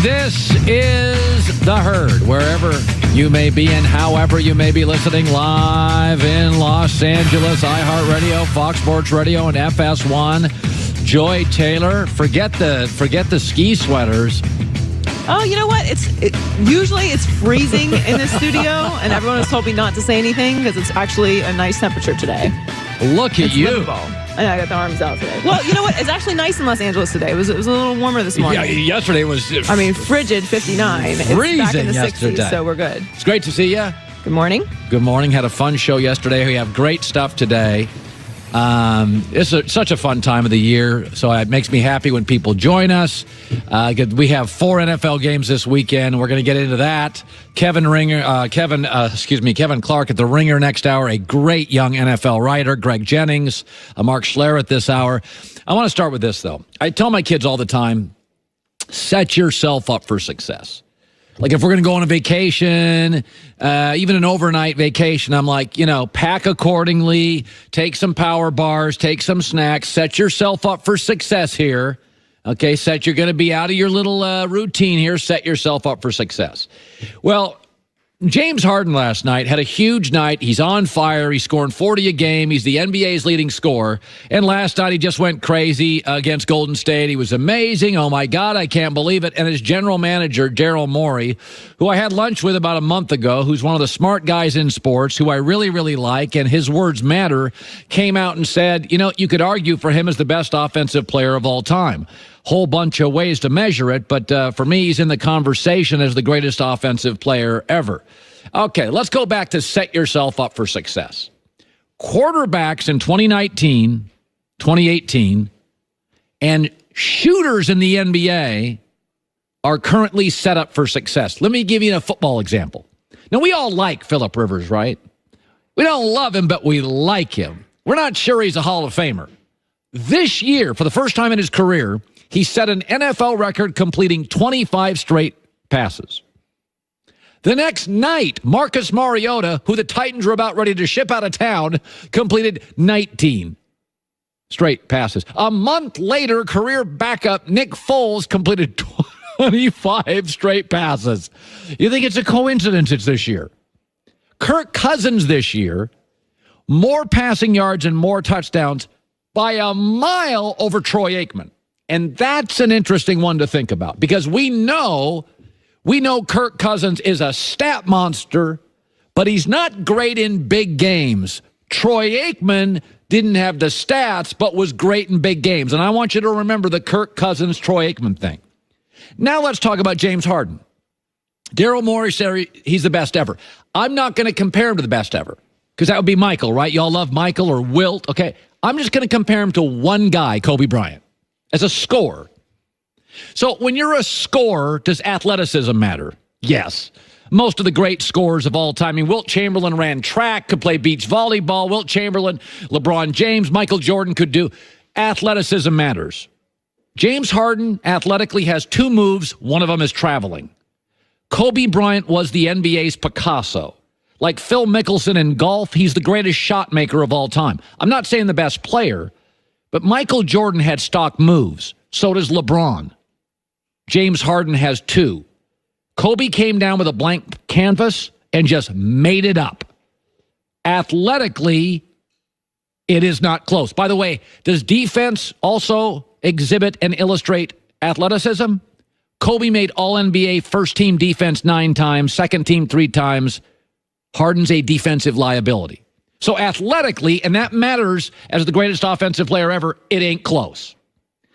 This is The Herd, wherever you may be and however you may be listening, live in Los Angeles, iHeartRadio, Fox Sports Radio, and FS1. Joy Taylor, forget the ski sweaters. Oh, you know what? Usually it's freezing in the studio, and everyone has told me not to say anything because it's actually a nice temperature today. Look at you. Livable. And I got the arms out today. Well, you know what? It's actually nice in Los Angeles today. It was a little warmer this morning. Yeah, yesterday was... frigid 59. Freezing it's back in the yesterday. 60s, so we're good. It's great to see you. Good morning. Good morning. Had a fun show yesterday. We have great stuff today. It's such a fun time of the year, so it makes me happy when people join us. We have 4 NFL games this weekend. We're going to get into that. Kevin Clark at The Ringer next hour, a great young NFL writer. Greg Jennings, Mark Schler at this hour. I want to start with this, though. I tell my kids all the time, set yourself up for success. Like if we're going to go on a vacation, even an overnight vacation, I'm like, pack accordingly, take some power bars, take some snacks, set yourself up for success here. Okay, you're going to be out of your little routine here, set yourself up for success. Well, James Harden last night had a huge night. He's on fire. He's scoring 40 a game. He's the NBA's leading scorer. And last night he just went crazy against Golden State. He was amazing. Oh, my God, I can't believe it. And his general manager, Daryl Morey, who I had lunch with about a month ago, who's one of the smart guys in sports, who I really, really like, and his words matter, came out and said, you could argue for him as the best offensive player of all time. Whole bunch of ways to measure it, but for me, he's in the conversation as the greatest offensive player ever. Okay, let's go back to set yourself up for success. Quarterbacks in 2019, 2018, and shooters in the NBA are currently set up for success. Let me give you a football example. Now, we all like Phillip Rivers, right? We don't love him, but we like him. We're not sure he's a Hall of Famer. This year, for the first time in his career, he set an NFL record completing 25 straight passes. The next night, Marcus Mariota, who the Titans were about ready to ship out of town, completed 19 straight passes. A month later, career backup Nick Foles completed 25 straight passes. You think it's a coincidence it's this year? Kirk Cousins this year, more passing yards and more touchdowns by a mile over Troy Aikman. And that's an interesting one to think about because we know Kirk Cousins is a stat monster, but he's not great in big games. Troy Aikman didn't have the stats, but was great in big games. And I want you to remember the Kirk Cousins, Troy Aikman thing. Now let's talk about James Harden. Daryl Morey said he's the best ever. I'm not going to compare him to the best ever because that would be Michael, right? Y'all love Michael or Wilt. Okay, I'm just going to compare him to one guy, Kobe Bryant. As a scorer. So when you're a scorer, does athleticism matter? Yes. Most of the great scorers of all time. Wilt Chamberlain ran track, could play beach volleyball. Wilt Chamberlain, LeBron James, Michael Jordan could do. Athleticism matters. James Harden athletically has 2 moves. One of them is traveling. Kobe Bryant was the NBA's Picasso. Like Phil Mickelson in golf, he's the greatest shot maker of all time. I'm not saying the best player, but Michael Jordan had stock moves. So does LeBron. James Harden has 2. Kobe came down with a blank canvas and just made it up. Athletically, it is not close. By the way, does defense also exhibit and illustrate athleticism? Kobe made All-NBA first-team defense 9 times, second-team 3 times. Harden's a defensive liability. So athletically, and that matters as the greatest offensive player ever, it ain't close.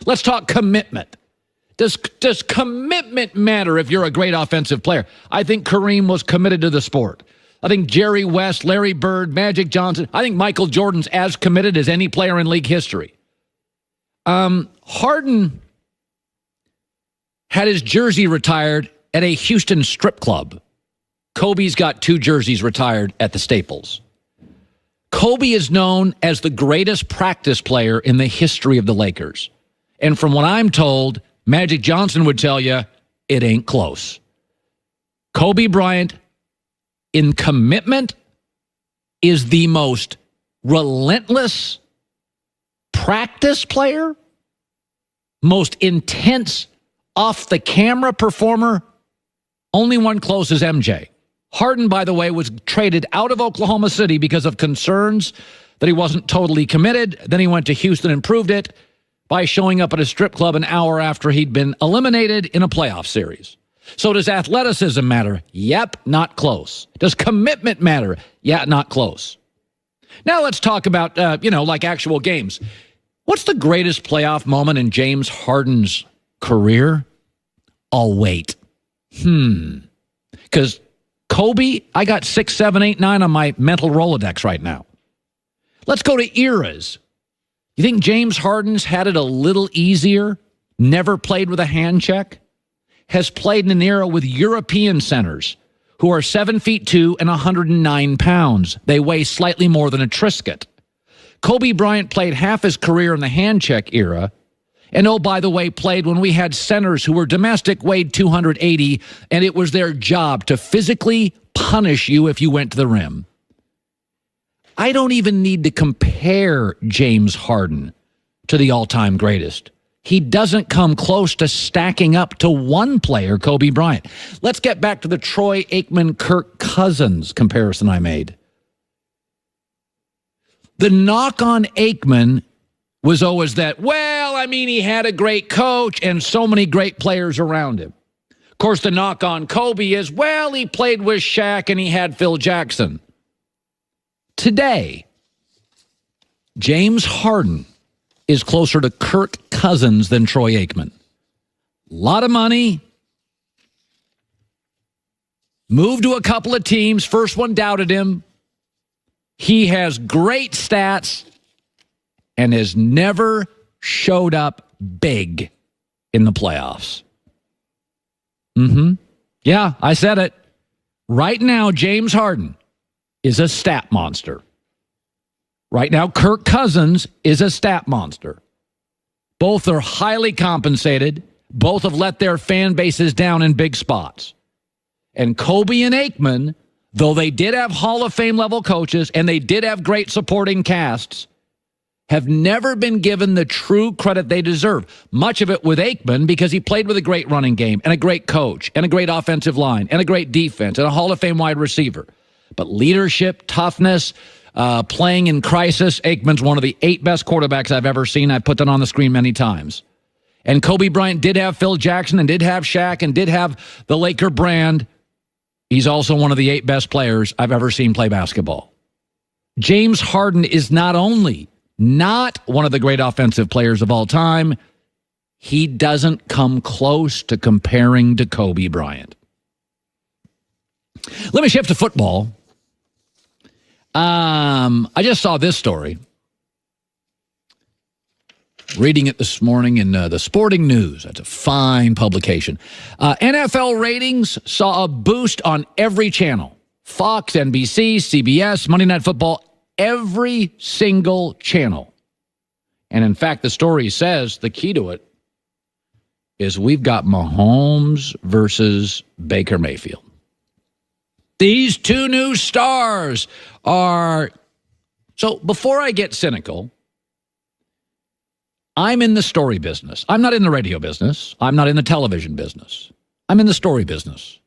Let's talk commitment. Does commitment matter if you're a great offensive player? I think Kareem was committed to the sport. I think Jerry West, Larry Bird, Magic Johnson, I think Michael Jordan's as committed as any player in league history. Harden had his jersey retired at a Houston strip club. Kobe's got 2 jerseys retired at the Staples. Kobe is known as the greatest practice player in the history of the Lakers. And from what I'm told, Magic Johnson would tell you, it ain't close. Kobe Bryant, in commitment, is the most relentless practice player, most intense off the camera performer, only one close is MJ. Harden, by the way, was traded out of Oklahoma City because of concerns that he wasn't totally committed. Then he went to Houston and proved it by showing up at a strip club an hour after he'd been eliminated in a playoff series. So does athleticism matter? Yep, not close. Does commitment matter? Yeah, not close. Now let's talk about, like actual games. What's the greatest playoff moment in James Harden's career? I'll wait. Because Kobe, I got 6, 7, 8, 9 on my mental Rolodex right now. Let's go to eras. You think James Harden's had it a little easier? Never played with a hand check? Has played in an era with European centers who are 7'2" and 109 pounds. They weigh slightly more than a Triscuit. Kobe Bryant played half his career in the hand check era. And oh, by the way, played when we had centers who were domestic, weighed 280, and it was their job to physically punish you if you went to the rim. I don't even need to compare James Harden to the all-time greatest. He doesn't come close to stacking up to one player, Kobe Bryant. Let's get back to the Troy Aikman-Kirk Cousins comparison I made. The knock on Aikman was always that, he had a great coach and so many great players around him. Of course, the knock on Kobe is, he played with Shaq and he had Phil Jackson. Today, James Harden is closer to Kirk Cousins than Troy Aikman. A lot of money. Moved to a couple of teams. First one doubted him. He has great stats and has never showed up big in the playoffs. Yeah, I said it. Right now, James Harden is a stat monster. Right now, Kirk Cousins is a stat monster. Both are highly compensated. Both have let their fan bases down in big spots. And Kobe and Aikman, though they did have Hall of Fame level coaches and they did have great supporting casts, have never been given the true credit they deserve. Much of it with Aikman because he played with a great running game and a great coach and a great offensive line and a great defense and a Hall of Fame wide receiver. But leadership, toughness, playing in crisis, Aikman's one of the 8 best quarterbacks I've ever seen. I've put that on the screen many times. And Kobe Bryant did have Phil Jackson and did have Shaq and did have the Laker brand. He's also one of the 8 best players I've ever seen play basketball. James Harden is not only not one of the great offensive players of all time, he doesn't come close to comparing to Kobe Bryant. Let me shift to football. I just saw this story. Reading it this morning in the Sporting News. That's a fine publication. NFL ratings saw a boost on every channel. Fox, NBC, CBS, Monday Night Football, every single channel. And in fact, the story says the key to it is we've got Mahomes versus Baker Mayfield. These two new stars are... So before I get cynical, I'm in the story business. I'm not in the radio business. I'm not in the television business. I'm in the story business.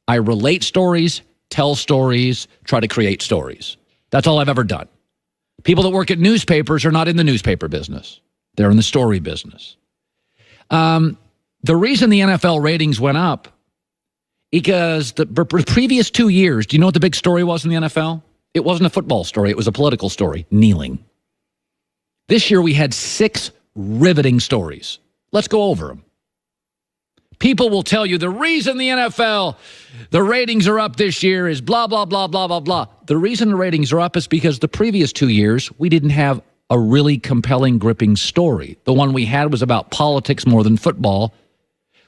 I relate stories, tell stories, try to create stories. That's all I've ever done. People that work at newspapers are not in the newspaper business. They're in the story business. The reason the NFL ratings went up, because the previous 2 years, do you know what the big story was in the NFL? It wasn't a football story. It was a political story, kneeling. This year we had 6 riveting stories. Let's go over them. People will tell you the reason the NFL, the ratings are up this year is blah, blah, blah, blah, blah, blah. The reason the ratings are up is because the previous 2 years, we didn't have a really compelling, gripping story. The one we had was about politics more than football.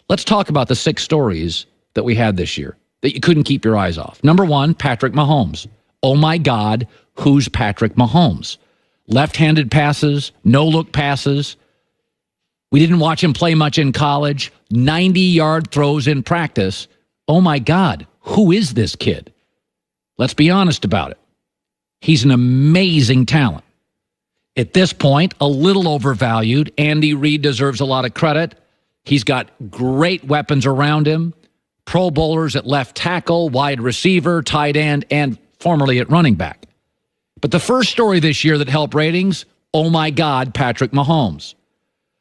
Let's talk about the 6 stories that we had this year that you couldn't keep your eyes off. Number 1, Patrick Mahomes. Oh my God, who's Patrick Mahomes? Left-handed passes, no-look passes. We didn't watch him play much in college. 90-yard throws in practice. Oh my God, who is this kid? Let's be honest about it. He's an amazing talent. At this point, a little overvalued. Andy Reid deserves a lot of credit. He's got great weapons around him. Pro bowlers at left tackle, wide receiver, tight end, and formerly at running back. But the first story this year that helped ratings, oh my God, Patrick Mahomes.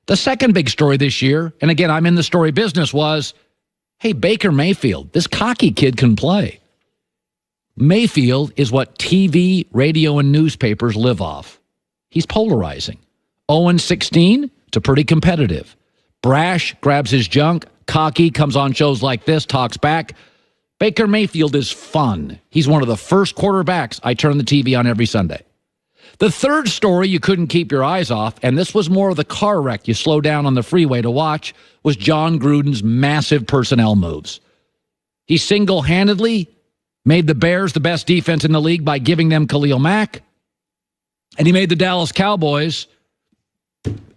The second big story this year, and again, I'm in the story business, was, hey, Baker Mayfield, this cocky kid can play. Mayfield is what TV, radio, and newspapers live off. He's polarizing. 0-16 to pretty competitive. Brash grabs his junk. Cocky comes on shows like this, talks back. Baker Mayfield is fun. He's one of the first quarterbacks I turn the TV on every Sunday. The third story you couldn't keep your eyes off, and this was more of the car wreck you slow down on the freeway to watch, was John Gruden's massive personnel moves. He single-handedly made the Bears the best defense in the league by giving them Khalil Mack, and he made the Dallas Cowboys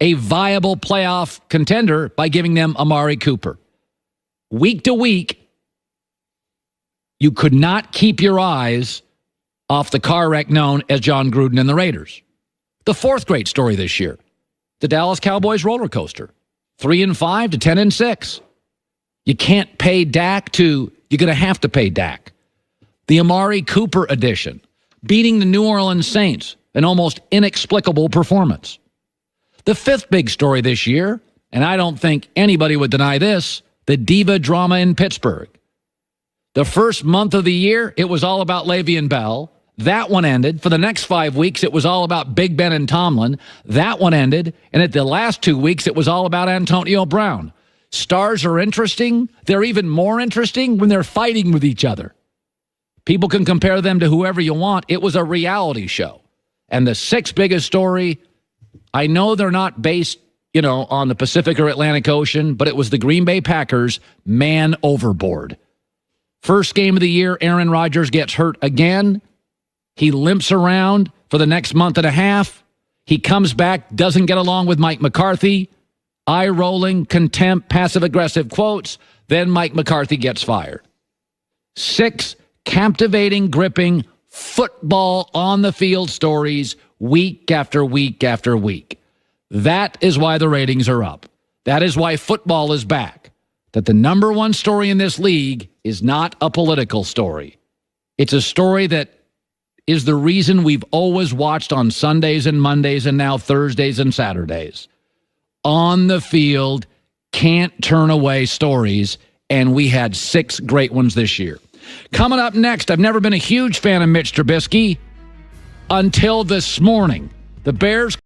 a viable playoff contender by giving them Amari Cooper. Week to week, you could not keep your eyes off the car wreck known as John Gruden and the Raiders. The fourth great story this year, the Dallas Cowboys roller coaster. 3-5 to 10-6. You can't pay Dak to, you're going to have to pay Dak. The Amari Cooper edition, beating the New Orleans Saints, an almost inexplicable performance. The fifth big story this year, and I don't think anybody would deny this, the diva drama in Pittsburgh. The first month of the year, it was all about Le'Veon Bell. That one ended. For the next 5 weeks, it was all about Big Ben and Tomlin. That one ended. And at the last 2 weeks, it was all about Antonio Brown. Stars are interesting. They're even more interesting when they're fighting with each other. People can compare them to whoever you want. It was a reality show. And the sixth biggest story, I know they're not based, on the Pacific or Atlantic Ocean, but it was the Green Bay Packers man overboard. First game of the year, Aaron Rodgers gets hurt again. He limps around for the next month and a half. He comes back, doesn't get along with Mike McCarthy. Eye-rolling, contempt, passive-aggressive quotes. Then Mike McCarthy gets fired. 6 captivating, gripping, football on-the-field stories week after week after week. That is why the ratings are up. That is why football is back. That the number one story in this league is not a political story. It's a story that is the reason we've always watched on Sundays and Mondays and now Thursdays and Saturdays. On the field, can't turn away stories, and we had 6 great ones this year. Coming up next, I've never been a huge fan of Mitch Trubisky until this morning. The Bears